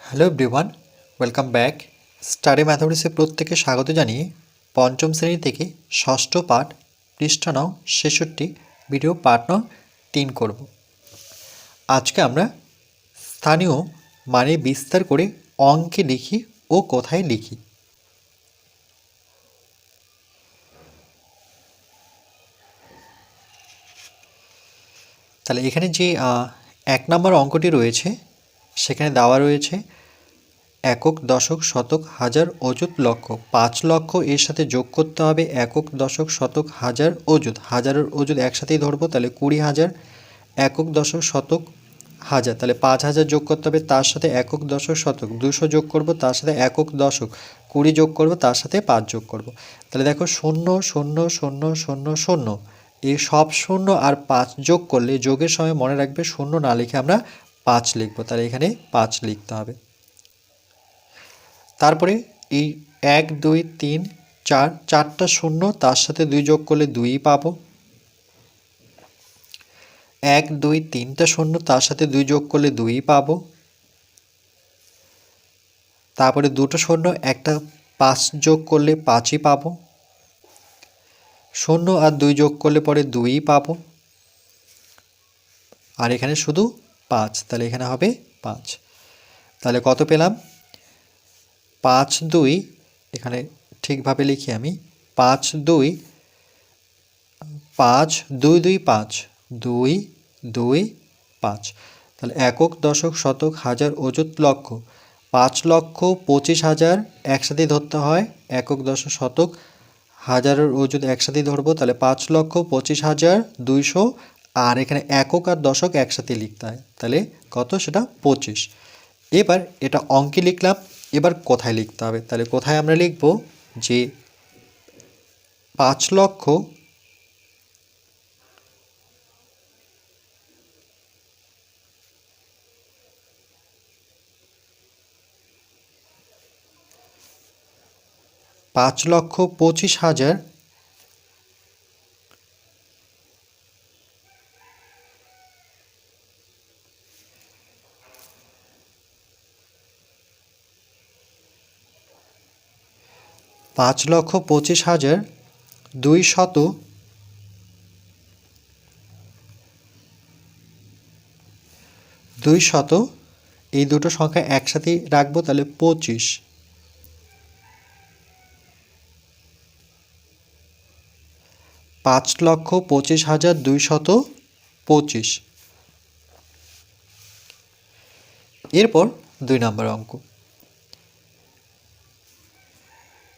Hello everyone, welcome back. Study ম্যাথমেটিক্সে প্রত্যেকে স্বাগত জানিয়ে পঞ্চম শ্রেণী থেকে ষষ্ঠ পাঠ পৃষ্ঠা নং ৬৬ ভিডিও পাঠ নং ৩ করব। আজকে আমরা স্থানীয় মানে বিস্তার করে অঙ্কে লিখি ও কোথায় লিখি। তাহলে এখানে যে ১ নম্বর অঙ্কটি রয়েছে সেখানে দেওয়া রয়েছে একক, দশক, শতক, হাজার, অযুত, লক্ষ। ৫ লক্ষ এর সাথে যোগ করতে হবে একক, দশক, শতক, হাজার, অযুত। হাজারের অযুত একসাথেই ধরবো, তাহলে ২০,০০০। একক, দশক, শতক, হাজার, তাহলে ৫,০০০ যোগ করতে হবে, তার সাথে একক, দশক, শতক। ২০০ যোগ করব, তার সাথে একক, দশক। ২০ যোগ করব, তার সাথে ৫ যোগ করব। তাহলে দেখো ০ ০ ০ ০ ০, এই সব শূন্য আর ৫ যোগ করলে যোগের সময় মনে রাখবে ০ না লিখে আমরা ৫ লিখব। তাহলে এখানে ৫ লিখতে হবে। তারপরে এই ১ ২ ৩ ৪, চারটা শূন্য, তার সাথে ২ যোগ করলে ২ই পাবো। ১ ২ ৩টা শূন্য, তার সাথে ২ যোগ করলে ২ই পাবো। তারপরে দুটো শূন্য, একটা ৫ যোগ করলে ৫ই পাবো। ০ আর ২ যোগ করলে পরে ২ই পাবো। আর এখানে শুধু ৫, তাহলে এখানে হবে ৫। তাহলে কত পেলাম? ৫ ২, এখানে ঠিকভাবে লিখি আমি, ৫ ২ ৫ ২ ২ ৫ ২ ২ ৫। তাহলে একক, দশক, শতক, হাজার, অযুত, লক্ষ। ৫,২৫,০০০ একসাথেই ধরতে হয়, একক, দশক, শতক, হাজারের অযুত একসাথেই ধরবো, তাহলে ৫,২৫,২০০। আর এখানে একক আর দশক একসাথে লিখতে হয়, তাহলে কত? সেটা ২৫। এবার এটা অঙ্কে লিখলাম, এবার কোথায় লিখতে হবে? তাহলে কোথায় আমরা লিখব যে ৫,০০,০০০ ৫,২৫,০০০ ৫,২৫,০০০ ২শত এই দুটো সংখ্যা একসাথেই রাখবো, তাহলে ২৫। ৫,২৫,২২৫। এরপর ২ নম্বর অঙ্ক।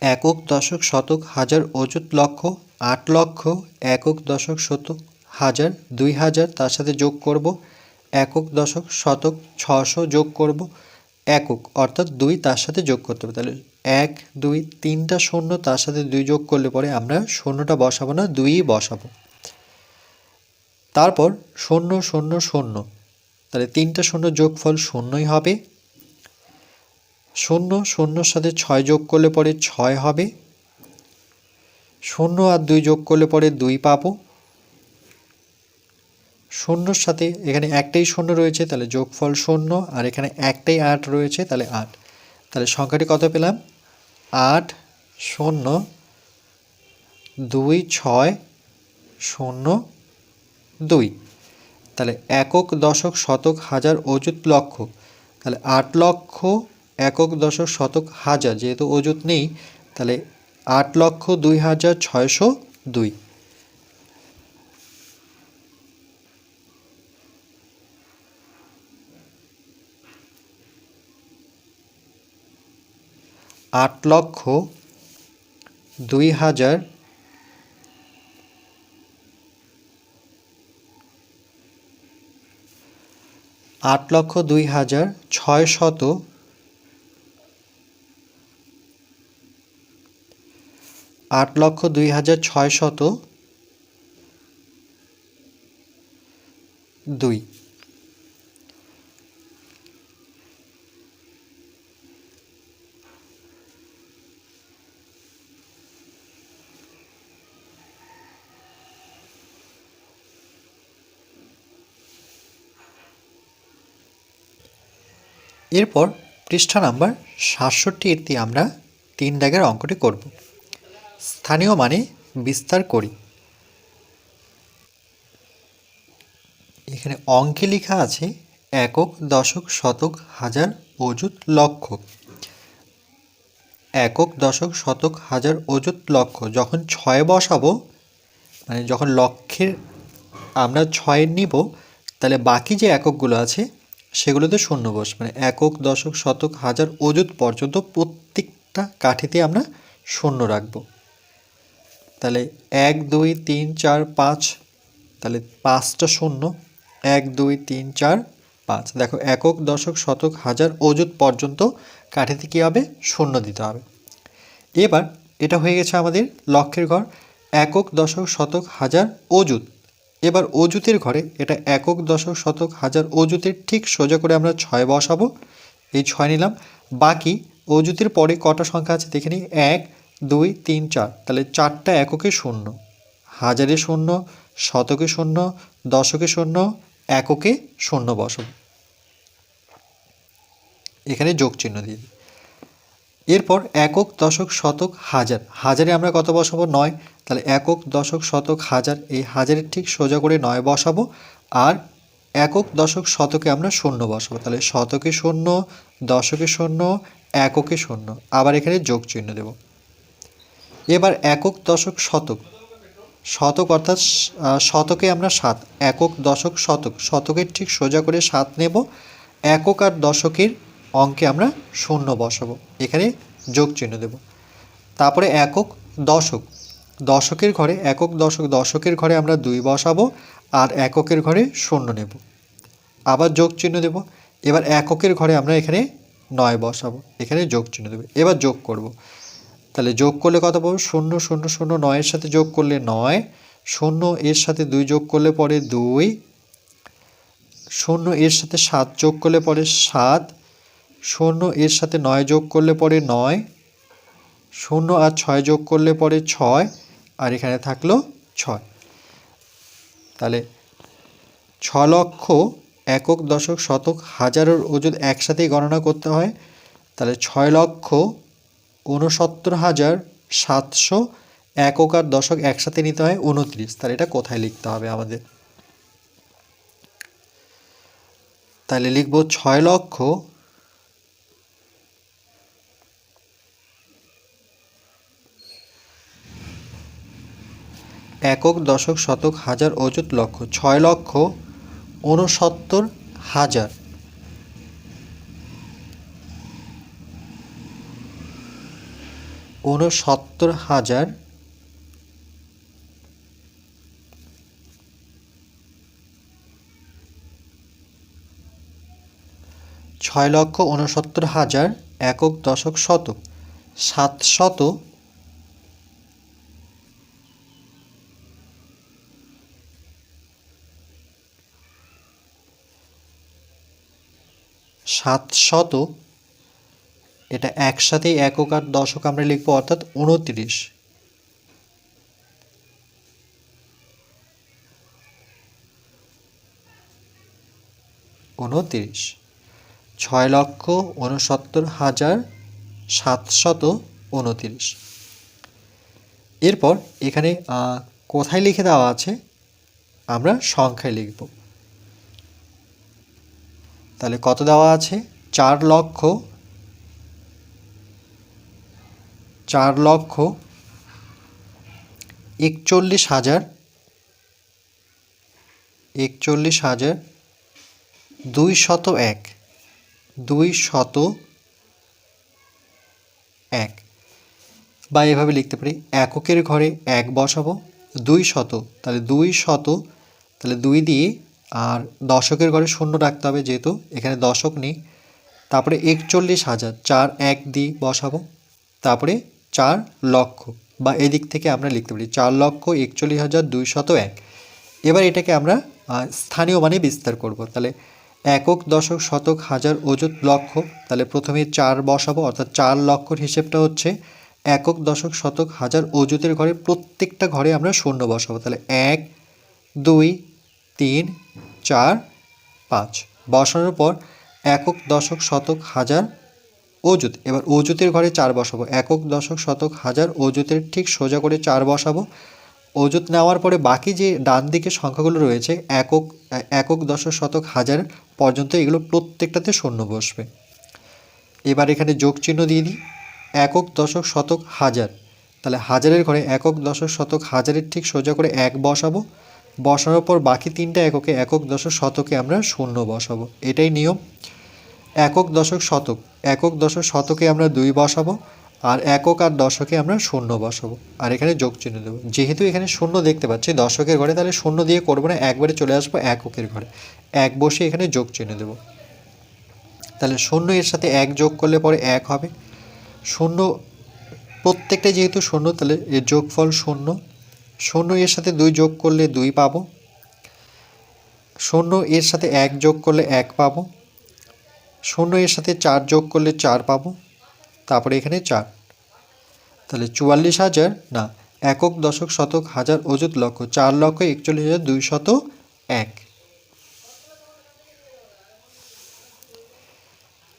একক, দশক, শতক, হাজার, অযুত, লক্ষ। ৮ লক্ষ একক, দশক, শতক, হাজার, ২,০০০, তার সাথে যোগ করব একক, দশক, শতক, ৬০০ যোগ করব একক, অর্থাৎ ২ তার সাথে যোগ করতে হবে। তাহলে ১ ২ ৩টা শূন্য, তার সাথে ২ যোগ করলে পরে আমরা শূন্যটা বসাবো না, ২ই বসাবো। তারপর ০ ০ ০, তাহলে ৩টা শূন্য যোগফল ০ই হবে। ০ ০র সাথে ৬ যোগ করলে পরে ৬ হবে। ০ আর ২ যোগ করলে পরে ২ পাবো। ০র সাথে এখানে একটাই শূন্য রয়েছে, তাহলে যোগফল ০, আর এখানে একটাই ৮ রয়েছে, তাহলে ৮। তাহলে সংখ্যাটি কত পেলাম? ৮ ০ ২ ৬ ০ ২। তাহলে একক, দশক, শতক, হাজার, অযুত, লক্ষ। তাহলে ৮ লক্ষ একক, দশক, শতক, হাজার, যেহেতু অযুত নেই, তাহলে ৮,০২,৬০২। আট লক্ষ ২,০০০ ৮,০২,৬০০ ৮,০২,৬০২। এরপর পৃষ্ঠা নাম্বার ৬৭-তে আমরা ৩ দাগের অঙ্কটি করব। স্থানীয় মানে বিস্তার করি। এখানে অঙ্কে লেখা আছে একক, দশক, শতক, হাজার, অযুত, লক্ষ। একক, দশক, শতক, হাজার, অযুত, লক্ষ। যখন ৬ বসাবো, মানে যখন লক্ষের আমরা ৬ নিব, তাহলে বাকি যে এককগুলো আছে সেগুলোতে শূন্য বসবে। মানে একক, দশক, শতক, হাজার, অযুত পর্যন্ত প্রত্যেকটা কাঠিতে আমরা শূন্য রাখব। তাহলে ১ ২ ৩ ৪ ৫, তাহলে ৫টা শূন্য। ১ ২ ৩ ৪ ৫। দেখো একক, দশক, শতক, হাজার, অযুত পর্যন্ত কাঠিতে কী হবে? শূন্য দিতে হবে। এবার এটা হয়ে গেছে আমাদের লক্ষের ঘর, একক, দশক, শতক, হাজার, অযুত। এবার অযুতের ঘরে এটা একক, দশক, শতক, হাজার, অযুতের ঠিক সোজা করে আমরা ৬ বসাবো। এই ৬ নিলাম। বাকি অযুতের পরে কটা সংখ্যা আছে দেখে নিই। ১ ২ ৩ ৪, তাহলে ৪টা এককে শূন্য, হাজারে শূন্য, শতকে শূন্য, দশকে শূন্য, এককে শূন্য বসাবো। এখানে যোগ চিহ্ন দিয়ে দিই। এরপর একক, দশক, শতক, হাজার। হাজারে আমরা কত বসাবো? ৯। তাহলে একক, দশক, শতক, হাজার, এই হাজারের ঠিক সোজা করে ৯ বসাবো। আর একক, দশক, শতকে আমরা শূন্য বসাবো। তাহলে শতকে শূন্য, দশকে শূন্য, এককে শূন্য, আবার এখানে যোগ চিহ্ন দেব। এবার একক, দশক, শতক। শতক অর্থাৎ শতকে আমরা ৭, একক, দশক, শতক, শতকের ঠিক সোজা করে ৭ নেব। একক আর দশকের অঙ্কে আমরা শূন্য বসাবো, এখানে যোগ চিহ্ন দেব। তারপরে একক, দশক, দশকের ঘরে একক, দশক, দশকের ঘরে আমরা ২ বসাবো আর এককের ঘরে শূন্য নেব, আবার যোগ চিহ্ন দেব। এবার এককের ঘরে আমরা এখানে ৯ বসাবো, এখানে যোগ চিহ্ন দেব। এবার যোগ করব, তাহলে যোগ করলে কত পাবো? ০ ০ ০, ৯-এর সাথে যোগ করলে ৯, ০ এর সাথে ২ যোগ করলে পরে ২, ০ এর সাথে ৭ যোগ করলে পরে ৭, ০ এর সাথে ৯ যোগ করলে পরে ৯, ০ আর ৬ যোগ করলে পরে ৬, আর এখানে থাকলো ৬। তাহলে ৬ লক্ষ একক, দশক, শতক, হাজারের অযুত একসাথেই গণনা করতে হয়। তাহলে ৬,৬৯,৭৭ একক আর দশক একসাথে নিতে হয় ২৯। তাহলে এটা কোথায় লিখতে হবে আমাদের? তাহলে লিখব ৬ লক্ষ একক, দশক, শতক, হাজার, অযুত, লক্ষ। ৬,৬৯,৭০০ ৬৯,০০০ ৬,৬৯,৭০০ একক, দশক, শতক, ৭০০, এটা একসাথেই একক আর দশক আমরা লিখবো, অর্থাৎ ২৯। ৬,৬৯,৭২। এরপর এখানে কোথায় লিখে দেওয়া আছে আমরা সংখ্যায় লিখব। তাহলে কত দেওয়া আছে? ৪,৪,৪,৪,২০১ ২০১, বা এভাবে লিখতে পারি এককের ঘরে ১ বসাবো, ২০০, তাহলে ২০০, তাহলে ২ দিয়ে, আর দশকের ঘরে শূন্য রাখতে হবে যেহেতু এখানে দশক নেই। তারপরে ৪১,০০০, ৪ ১ দিয়ে বসাবো, তারপরে ৪ লক্ষ, বা এদিক থেকে আমরা লিখতে পারি ৪,৪১,২০১। এবার এটাকে আমরা স্থানীয় মানে বিস্তার করব। তাহলে একক, দশক, শতক, হাজার, অযুত, লক্ষ। তাহলে প্রথমে ৪ বসাবো, অর্থাৎ ৪ লক্ষর হিসেবটা হচ্ছে একক, দশক, শতক, হাজার, অযুতের ঘরে প্রত্যেকটা ঘরে আমরা শূন্য বসাবো। তাহলে ১ ২ ৩ ৪ ৫ বসানোর পর একক, দশক, শতক, হাজার, অযুত, এবার অযুতের ঘরে 4 বসাবো, একক দশক শতক হাজার, অযুতের ঠিক সোজা করে 4 বসাবো। অযুত নেওয়ার পরে বাকি যে ডান দিকে সংখ্যাগুলো রয়েছে একক একক দশক শতক হাজার পর্যন্ত, এগুলো প্রত্যেকটাতে শূন্য বসবে। এবার এখানে যোগ চিহ্ন দিয়ে দিই, একক দশক শতক হাজার, তাহলে হাজারের ঘরে একক দশক শতক হাজারের ঠিক সোজা করে 1 বসাবো। বসানোর পর বাকি 3টা এককে একক দশক শতকে আমরা শূন্য বসাবো, এটাই নিয়ম। একক দশক শতক, একক দশক শতকে আমরা 2 বসাবো, আর একক আর দশকে আমরা শূন্য বসাবো, আর এখানে যোগ চিহ্ন দেবো। যেহেতু এখানে শূন্য দেখতে পাচ্ছি দশকের ঘরে, তাহলে শূন্য দিয়ে করবো না, একবারে চলে আসবো এককের ঘরে, 1 বসে এখানে যোগ চিহ্ন দেবো। তাহলে শূন্য এর সাথে 1 যোগ করলে পরে 1 হবে। শূন্য প্রত্যেকটা যেহেতু শূন্য, তাহলে এর যোগফল শূন্য। শূন্য এর সাথে 2 যোগ করলে 2 পাবো। শূন্য এর সাথে 1 যোগ করলে 1 পাবো। শূন্য এর সাথে 4 যোগ করলে 4 পাবো, তারপরে এখানে 4। তাহলে 44,000 না, একক দশক শতক হাজার অযুত লক্ষ, 4,41,201।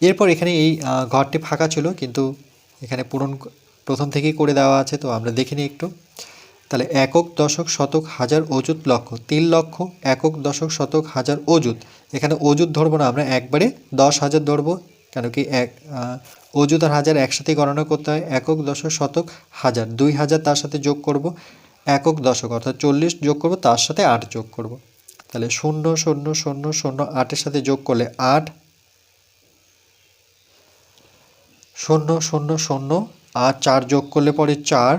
এরপর এখানে এই ঘরটি ফাঁকা ছিল, কিন্তু এখানে পূরণ প্রথম থেকেই করে দেওয়া আছে, তো আমরা দেখে নিই একটু। তাহলে একক দশক শতক হাজার অযুত লক্ষ, 3 লক্ষ একক দশক শতক হাজার অযুত। এখানে অযুত ধরবো না, আমরা একবারে 10,000 ধরবো, কেন কি অযুত আর হাজার একসাথে গণনা করতে হয়। একক দশক শতক হাজার, 2,000 তার সাথে যোগ করব, একক দশক অর্থাৎ 40 যোগ করব, তার সাথে 8 যোগ করব। তাহলে 0 0 0 0 8-এর সাথে যোগ করলে 8, 0 0 0 আর 4 যোগ করলে পরে 4।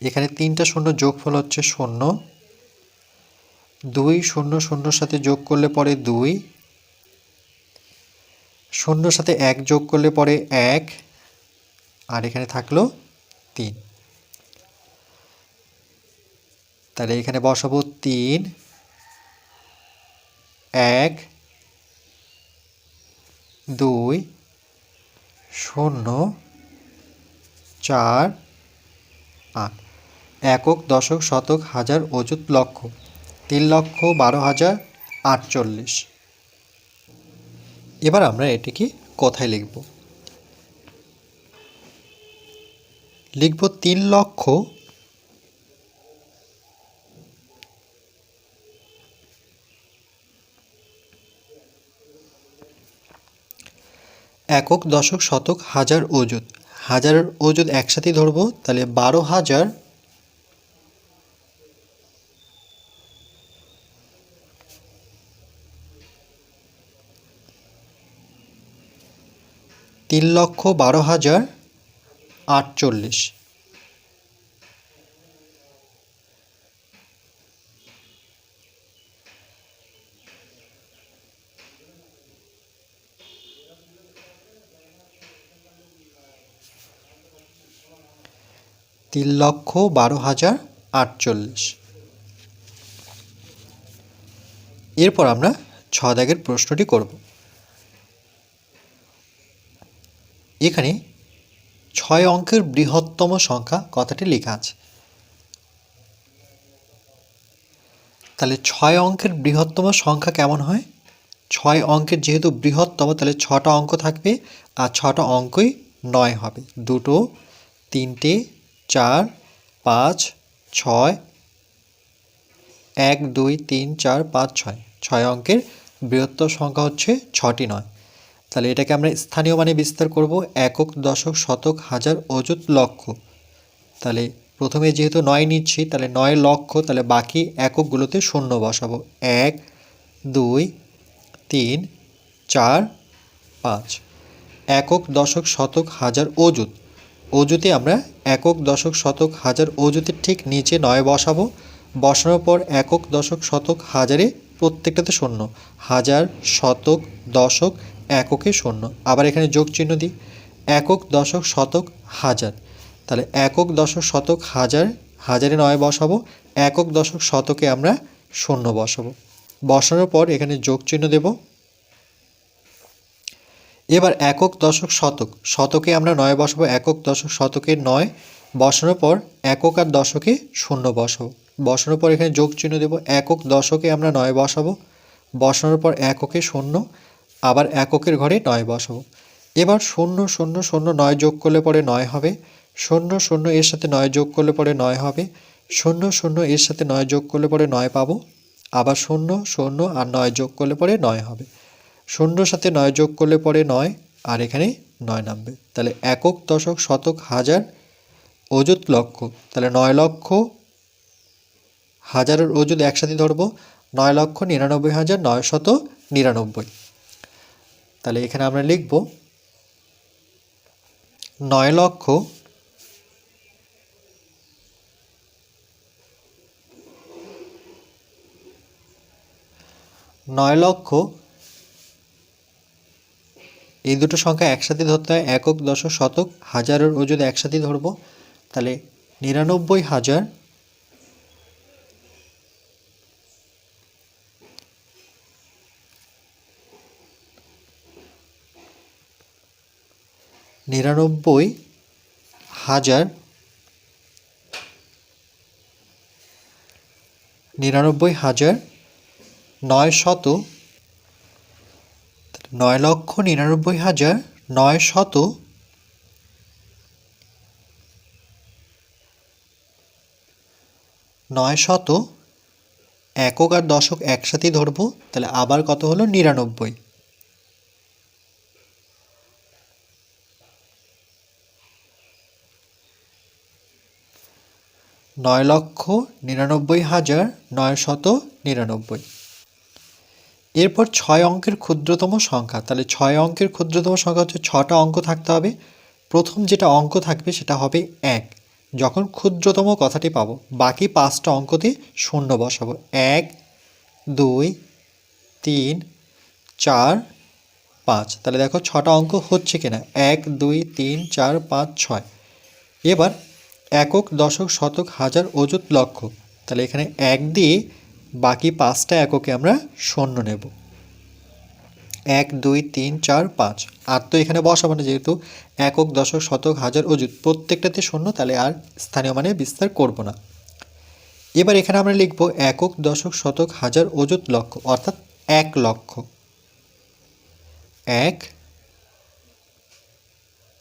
এখানে 3টা শূন্য যোগফল হচ্ছে 0। 2 0 0 সাথে যোগ করলে পরে 2, 0 সাথে 1 যোগ করলে পরে 1, আর এখানে থাকলো 3। তাহলে এখানে বসাবো 3 1 2 0 4 8। একক দশক শতক হাজার অযুত লক্ষ, 3,12,048। এবার আমরা এটিকে কোথায় লিখব? লিখব 3 লক্ষ একক দশক শতক হাজার অযুত, হাজারের অযুত একসাথে ধরবো, তাহলে 12,000 3,12,048। তিন লক্ষ 12,048। এরপর আমরা 6 দাগের প্রশ্নটি করব। এখানে 6 অঙ্কের বৃহত্তম সংখ্যা কথাটি লেখা আছে। তাহলে 6 অঙ্কের বৃহত্তম সংখ্যা কেমন হয়? 6 অঙ্কের যেহেতু বৃহত্তম, তাহলে 6টা অঙ্ক থাকবে, আর 6টা অঙ্কই 9 হবে। 2, 3, 4, 5, 6, 1 2 3 4 5 6। 6 অঙ্কের বৃহত্তম সংখ্যা হচ্ছে 6টি 9। তাহলে এটাকে আমরা স্থানীয় মানে বিস্তার করব, একক দশক শতক হাজার অযুত লক্ষ। তাহলে প্রথমে যেহেতু 9 নিচ্ছি, তাহলে 9 লক্ষ, তাহলে বাকি এককগুলোতে শূন্য বসাবো, 1 2 3 4 5। একক দশক শতক হাজার অযুত, অযুতে আমরা একক দশক শতক হাজার অযুতের ঠিক নিচে 9 বসাবো। বসানোর পর একক দশক শতক হাজারে প্রত্যেকটাতে শূন্য, হাজার শতক দশক এককে শূন্য। আবার এখানে যোগ চিহ্ন দিই, একক দশক শতক হাজার, তাহলে একক দশক শতক হাজার, হাজারে 9 বসাবো, একক দশক শতকে আমরা শূন্য বসাবো। বসানোর পর এখানে যোগ চিহ্ন দেব। এবার একক দশক শতক, শতকে আমরা 9 বসাবো, একক দশক শতকে 9 বসানোর পর একক আর দশকে শূন্য বসাবো। বসানোর পর এখানে যোগ চিহ্ন দেব, একক দশকে আমরা 9 বসাবো, বসানোর পর এককে শূন্য, আবার এককের ঘরে 9 বসাবো। এবার 0 0 0 9 যোগ করলে পরে 9 হবে, 0 0 এর সাথে 9 যোগ করলে পরে 9 হবে, 0 0 এর সাথে 9 যোগ করলে পরে 9 পাবো, আবার 0 0 আর 9 যোগ করলে পরে 9 হবে, 0 সাথে 9 যোগ করলে পরে 9 আর এখানে 9 নামবে। তাহলে একক, দশক, শতক, হাজার, অযুত, লক্ষ। তাহলে 9 লক্ষ, হাজারের অযুত একসাথে ধরবো, 9,99,999। তাহলে এখানে আমরা লিখব 9 লক্ষ 9 লক্ষ, এই দুটো সংখ্যা একসাথে ধরতে হয়, একক, দশক, শতক, হাজারের অযুত একসাথে ধরবো। তাহলে 99,000 99,000 99,900, 9,99,900 একক আর দশক একসাথেই ধরবো। তাহলে আবার কত হলো? 99। 9,99,999। এরপর 6 অঙ্কের ক্ষুদ্রতম সংখ্যা। তাহলে 6 অঙ্কের ক্ষুদ্রতম সংখ্যা হচ্ছে 6টা অঙ্ক থাকতে হবে। প্রথম যেটা অঙ্ক থাকবে সেটা হবে 1, যখন ক্ষুদ্রতম কথাটি পাবো। বাকি 5টা অঙ্কতে শূন্য বসাবো। 1 2 3 4 5। তাহলে দেখো 6টা অঙ্ক হচ্ছে কিনা, 1 2 3 4 5 6। এবার একক, দশক, শতক, হাজার, অযুত, লক্ষ। তাহলে এখানে 1 দিয়ে বাকি 5টা এককে আমরা শূন্য নেব। 1 2 3 4 5। আর তো এখানে বসাবো না, যেহেতু একক, দশক, শতক, হাজার, অযুত প্রত্যেকটাতে শূন্য, তাহলে আর স্থানীয় মানে বিস্তার করব না। এবার এখানে আমরা লিখব একক, দশক, শতক, হাজার, অযুত, লক্ষ, অর্থাৎ 1 লক্ষ। 1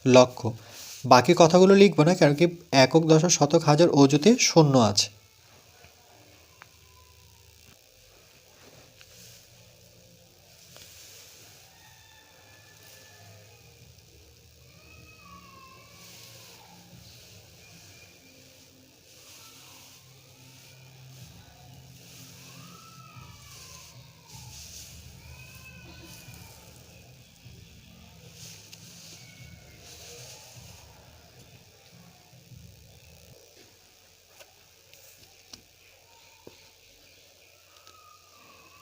লক্ষ। বাকি কথাগুলো লিখব না, কারণ কি একক, দশক, শতক, হাজার, অযুতে শূন্য আছে।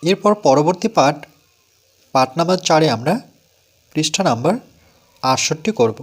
এরপর পরবর্তী পাঠ নাম্বার 4-এ আমরা পৃষ্ঠা নাম্বার 68 করব।